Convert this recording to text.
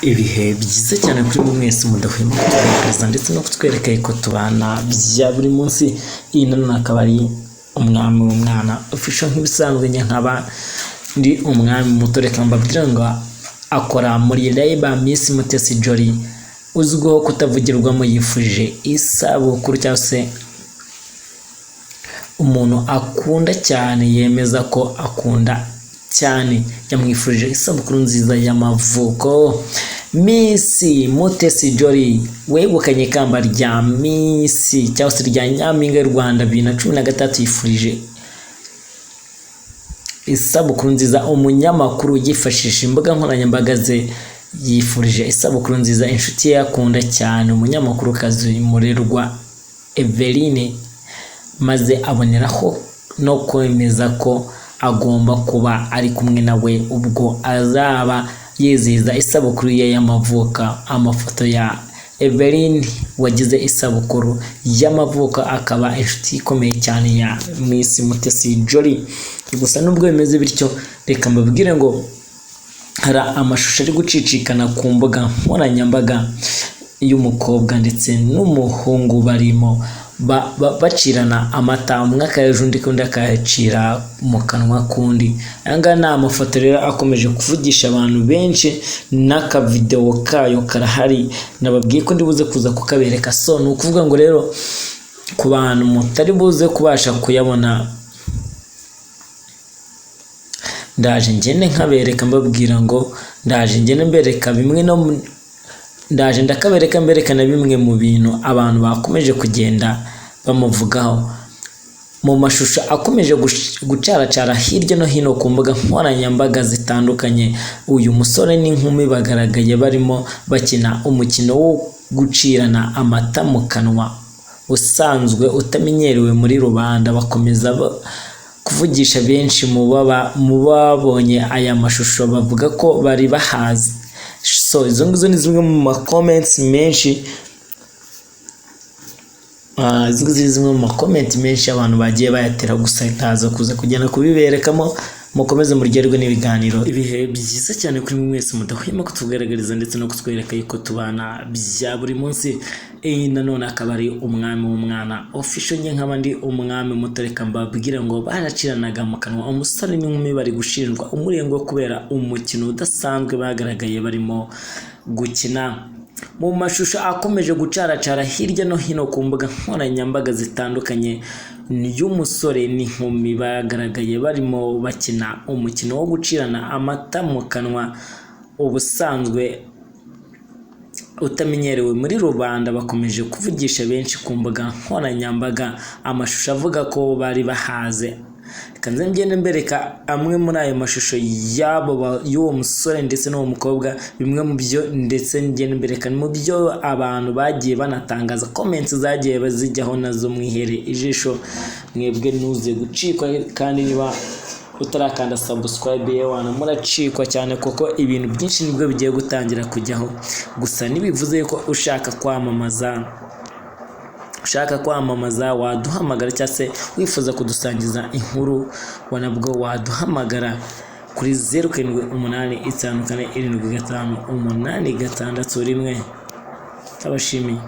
ibihe byiza cyane kuri buri mwese mudahwema kutugaragariza ndetse no kutwereka ko tubana bya buri munsi. Iyi none akaba ari umwami w'umwana official nk'ibisanzwe nkaba ndi umwami muto. Reka mbabwira ngo akora muri Label Miss Mutesi Jolly uzwiho kutavugirwamo yifurije isabukuru cyangwa se umuntu akunda cyane yemeza ko akunda cyane yamwifurije isabukuru nziza y'amavuko. Miss Mutesi Jolly wegukanye ikamba rya Miss cyangwa se rya Nyampinga y'u Rwanda 2013 yifurije isabukuru nziza umunyamakuru yifashisha imbuga nkoranyambaga ze. Yifurije isabukuru nziza inshuti ye akunda cyane umunyamakuru kazi Murerwa Eveline, maze aboneraho no kwemeza ko agomba kuba ari kumwe nawe ubwo azaba yizihiza isabukuru ye y'amavuka. Amafoto ya Eveline wagize isabukuru y'amavuka akaba inshuti ikomeye cyane ya Miss Mutesi Jolly. Gusa nubwo bimeze bityo, reka mbabwire ngo hari amashusho ari gucicikana ku mbuga nkoranyambaga y'umukobwa ndetse n'umuhungu barimo bacirana amata, umwe akayaje undi kundi akayacira mu kanwa kundi. Anga ni amafoto rero akomeje kuvugisha abantu benshi, n'akavideo kayo karahari nababwiye ko ndibuze kuza kukabereka. So ni ukuvuga ngo rero ku bantu mutari buze kubasha kuyabona, ndaje ngende nkabereka mbabwira ngo ndaje ngende mbereka bimwe no ndaje ndakabereka mbereka na bimwe mu bintu abantu bakomeje kugenda bamuvugaho mu mashusho akomeje gucaracara hirya no hino ku mbuga nkoranyambaga zitandukanye. Uyu musore n'inkumi bagaragaye barimo bakina umukino wo gucirana amata mu kanwa usanzwe utamenyerewe muri rubanda. Bakomeza kuvugisha benshi mu babonye aya mashusho bavuga ko bari bahazi. So izo ngizo ni zimwe mu comments menshi, zimwe mu comment menshi abantu bagiye bayatera. Gusa ntaza kuza kugenda kubiberekamo, mukomeze muryoherwe n'ibiganiro. Ibihe byiza cyane kuri mwese mudahwema kutugaragariza ndetse no kutwereka ko tubana bya buri munsi. Nanone akaba ari umwami w'umwana official nk'abandi umwami muto. Reka mbabwira ngo baraciranaga mu kanwa umusore n'inkumi bari gushinjwa umurengo kubera umukino udasanzwe bagaragaye barimo gukina. Mu mashusho akomeje gucaracara hirya no hino ku mbuga nkoranyambaga zitandukanye y'umusore n'inkumi bagaragaye barimo bakina umukino wo gucirana amata mu kanwa ubusanzwe utamenyerewe muri rubanda. Bakomeje kuvugisha benshi ku mbuga nkoranyambaga amashusho avuga ko bari bahaze. Kanze ngende mbereka amwe muri ayo mashusho y'uwo musore ndetse n'uwo mukobwa, bimwe mu byo ndetse ngende mbereka mu byo abantu bagiye banatangaza. Comments zagiye bazijyaho nazo mwihere ijisho. Mwebwe nuze gucikwa, kandi niba utarakanda subscribe yewana muracikwa cyane kuko ibintu byinshi nibwo bigiye gutangira kujyaho. Gusa nibivuze ko ushaka kwamamaza waduhamagara cyangwa se wifuza kudusangiza inkuru wanabwo waduhamagara kuri 0785475886. Tabashimiye.